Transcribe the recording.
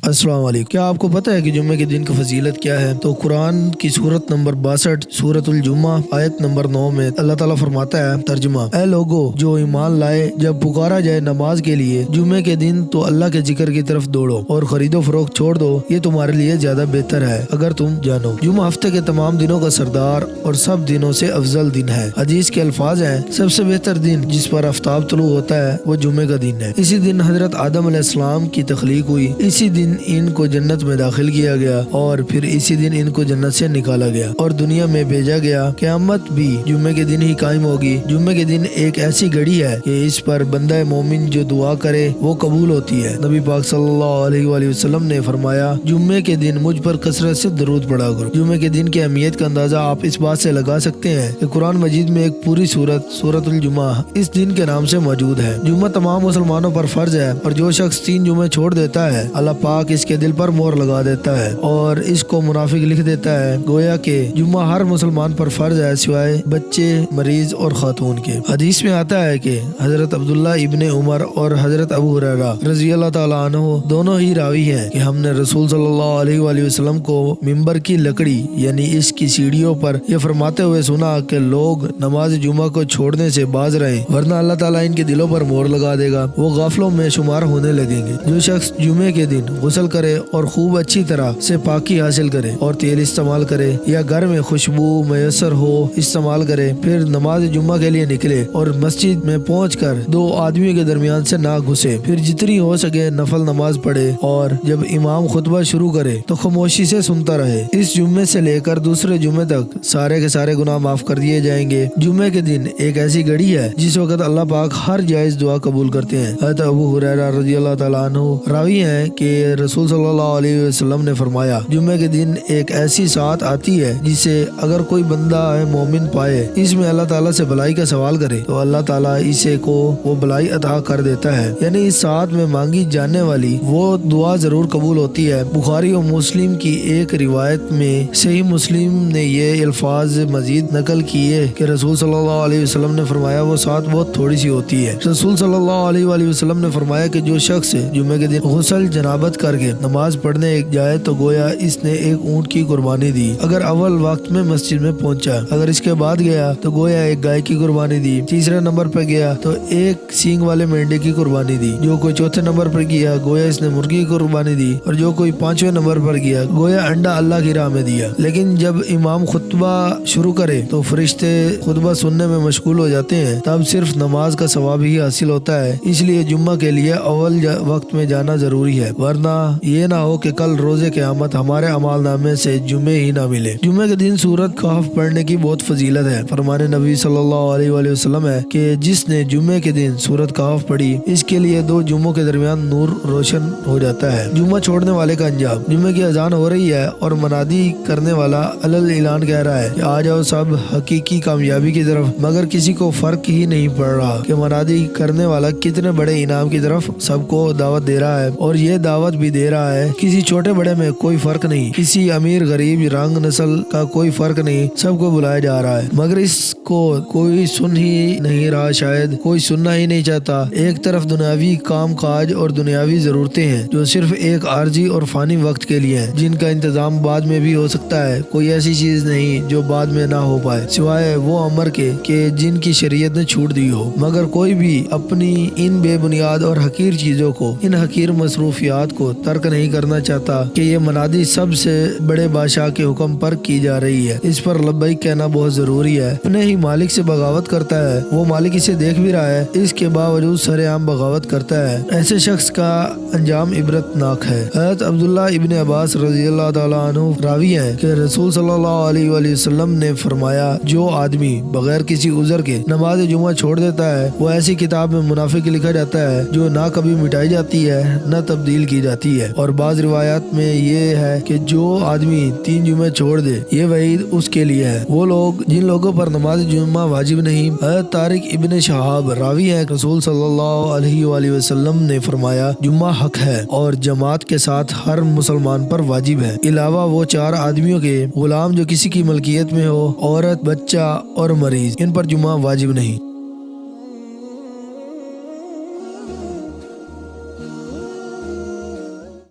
السلام علیکم۔ کیا آپ کو پتہ ہے کہ جمعے کے دن کی فضیلت کیا ہے؟ تو قرآن کی سورت نمبر 62 سورت الجمعہ آیت نمبر 9 میں اللہ تعالیٰ فرماتا ہے، ترجمہ: اے لوگو جو ایمان لائے، جب پکارا جائے نماز کے لیے جمعے کے دن تو اللہ کے ذکر کی طرف دوڑو اور خرید و فروخت چھوڑ دو، یہ تمہارے لیے زیادہ بہتر ہے اگر تم جانو۔ جمعہ ہفتے کے تمام دنوں کا سردار اور سب دنوں سے افضل دن ہے۔ حدیث کے الفاظ ہیں، سب سے بہتر دن جس پر آفتاب طلوع ہوتا ہے وہ جمعے کا دن ہے۔ اسی دن حضرت آدم علیہ السلام کی تخلیق ہوئی، اسی دن ان کو جنت میں داخل کیا گیا اور پھر اسی دن ان کو جنت سے نکالا گیا اور دنیا میں بھیجا گیا۔ قیامت بھی جمعے کے دن ہی قائم ہوگی۔ جمعے کے دن ایک ایسی گھڑی ہے کہ اس پر بندہ مومن جو دعا کرے وہ قبول ہوتی ہے۔ نبی پاک صلی اللہ علیہ وآلہ وسلم نے فرمایا، جمعے کے دن مجھ پر کثرت سے درود پڑھا کرو۔ جمعے کے دن کی اہمیت کا اندازہ آپ اس بات سے لگا سکتے ہیں کہ قرآن مجید میں ایک پوری سورت الجمعہ اس دن کے نام سے موجود ہے۔ جمعہ تمام مسلمانوں پر فرض ہے اور جو شخص 3 جمعے چھوڑ دیتا ہے اللہ پاک اس کے دل پر مہر لگا دیتا ہے اور اس کو منافق لکھ دیتا ہے۔ گویا کہ جمعہ ہر مسلمان پر فرض ہے سوائے بچے، مریض اور خاتون کے۔ حدیث میں آتا ہے کہ حضرت عبداللہ ابن عمر اور حضرت ابو ہریرہ رضی اللہ تعالیٰ عنہ دونوں ہی راوی ہیں کہ ہم نے رسول صلی اللہ علیہ وآلہ وسلم کو ممبر کی لکڑی یعنی اس کی سیڑھیوں پر یہ فرماتے ہوئے سنا کہ لوگ نماز جمعہ کو چھوڑنے سے باز رہیں ورنہ اللہ تعالیٰ ان کے دلوں پر مہر لگا دے گا، وہ غافلوں میں شمار ہونے لگیں گے۔ جو شخص جمعے کے دن غسل کرے اور خوب اچھی طرح سے پاکی حاصل کرے اور تیل استعمال کرے یا گھر میں خوشبو میسر ہو استعمال کرے، پھر نماز جمعہ کے لیے نکلے اور مسجد میں پہنچ کر 2 آدمیوں کے درمیان سے نہ گھسے، پھر جتنی ہو سکے نفل نماز پڑھے اور جب امام خطبہ شروع کرے تو خاموشی سے سنتا رہے، اس جمعے سے لے کر دوسرے جمعے تک سارے کے سارے گناہ معاف کر دیے جائیں گے۔ جمعے کے دن ایک ایسی گھڑی ہے جس وقت اللہ پاک ہر جائز دعا قبول کرتے ہیں۔ حضرت ابو ہریرہ رضی اللہ تعالیٰ عنہ راوی ہیں کہ رسول صلی اللہ علیہ وسلم نے فرمایا، جمعے کے دن ایک ایسی ساعت آتی ہے جسے اگر کوئی بندہ مومن پائے، اس میں اللہ تعالیٰ سے بھلائی کا سوال کرے تو اللہ تعالیٰ اسے کو وہ بھلائی عطا کر دیتا ہے، یعنی اس ساعت میں مانگی جانے والی وہ دعا ضرور قبول ہوتی ہے۔ بخاری اور مسلم کی ایک روایت میں صحیح مسلم نے یہ الفاظ مزید نقل کیے کہ رسول صلی اللہ علیہ وسلم نے فرمایا وہ ساعت بہت تھوڑی سی ہوتی ہے۔ رسول صلی اللہ علیہ وآلہ وسلم نے فرمایا کہ جو شخص جمعے کے دن غسل جنابت کر کے نماز پڑھنے جائے تو گویا اس نے ایک اونٹ کی قربانی دی اگر اول وقت میں مسجد میں پہنچا، اگر اس کے بعد گیا تو گویا ایک گائے کی قربانی دی، تیسرے نمبر پر گیا تو ایک سینگ والے مینڈے کی قربانی دی، جو کوئی چوتھے نمبر پر گیا گویا اس نے مرغی کی قربانی دی اور جو کوئی 5ویں نمبر پر گیا گویا انڈا اللہ کی راہ میں دیا۔ لیکن جب امام خطبہ شروع کرے تو فرشتے خطبہ سننے میں مشغول ہو جاتے ہیں، تب صرف نماز کا ثواب ہی حاصل ہوتا ہے، اس لیے جمعہ کے لیے اول وقت میں جانا ضروری ہے، ورنہ یہ نہ ہو کہ کل روز قیامت ہمارے اعمال نامے سے جمعے ہی نہ ملے۔ جمعے کے دن سورت کہف پڑھنے کی بہت فضیلت ہے۔ فرمان نبی صلی اللہ علیہ وآلہ وسلم ہے کہ جس نے جمعے کے دن سورت کہف پڑھی اس کے لیے 2 جمعوں کے درمیان نور روشن ہو جاتا ہے۔ جمعہ چھوڑنے والے کا انجام: جمعے کی اذان ہو رہی ہے اور منادی کرنے والا علل اعلان کہہ رہا ہے کہ آ جاؤ سب حقیقی کامیابی کی طرف، مگر کسی کو فرق ہی نہیں پڑ رہا کہ منادی کرنے والا کتنے بڑے انعام کی طرف سب کو دعوت دے رہا ہے، اور یہ دعوت بھی دے رہا ہے کسی چھوٹے بڑے میں کوئی فرق نہیں، کسی امیر غریب رنگ نسل کا کوئی فرق نہیں، سب کو بلایا جا رہا ہے، مگر اس کو کوئی سن ہی نہیں رہا، شاید کوئی سننا ہی نہیں چاہتا۔ ایک طرف دنیاوی کام کاج اور دنیاوی ضرورتیں ہیں جو صرف ایک عارضی اور فانی وقت کے لیے ہیں، جن کا انتظام بعد میں بھی ہو سکتا ہے، کوئی ایسی چیز نہیں جو بعد میں نہ ہو پائے سوائے وہ امر کے کہ جن کی شریعت نے چھوٹ دی ہو، مگر کوئی بھی اپنی ان بے بنیاد اور حقیر چیزوں کو، ان حقیر مصروفیات کو ترک نہیں کرنا چاہتا کہ یہ منادی سب سے بڑے بادشاہ کے حکم پر کی جا رہی ہے، اس پر لبیک کہنا بہت ضروری ہے۔ اپنے ہی مالک سے بغاوت کرتا ہے، وہ مالک اسے دیکھ بھی رہا ہے، اس کے باوجود سر عام بغاوت کرتا ہے، ایسے شخص کا انجام عبرت ناک ہے۔ حضرت عبداللہ ابن عباس رضی اللہ تعالیٰ عنہ راوی ہیں کہ رسول صلی اللہ علیہ وآلہ وسلم نے فرمایا، جو آدمی بغیر کسی عذر کے نماز جمعہ چھوڑ دیتا ہے وہ ایسی کتاب میں منافق لکھا جاتا ہے جو نہ کبھی مٹائی جاتی ہے نہ تبدیل کی جاتی ہے۔ اور بعض روایات میں یہ ہے کہ جو آدمی 3 جمعے چھوڑ دے یہ وعید اس کے لیے ہے۔ وہ لوگ جن لوگوں پر نماز جمعہ واجب نہیں، حضرت طارق ابن شہاب راوی ہیں کہ رسول صلی اللہ علیہ وآلہ وسلم نے فرمایا، جمعہ حق ہے اور جماعت کے ساتھ ہر مسلمان پر واجب ہے، علاوہ وہ 4 آدمیوں کے غلام جو کسی کی ملکیت میں ہو، عورت، بچہ اور مریض، ان پر جمعہ واجب نہیں۔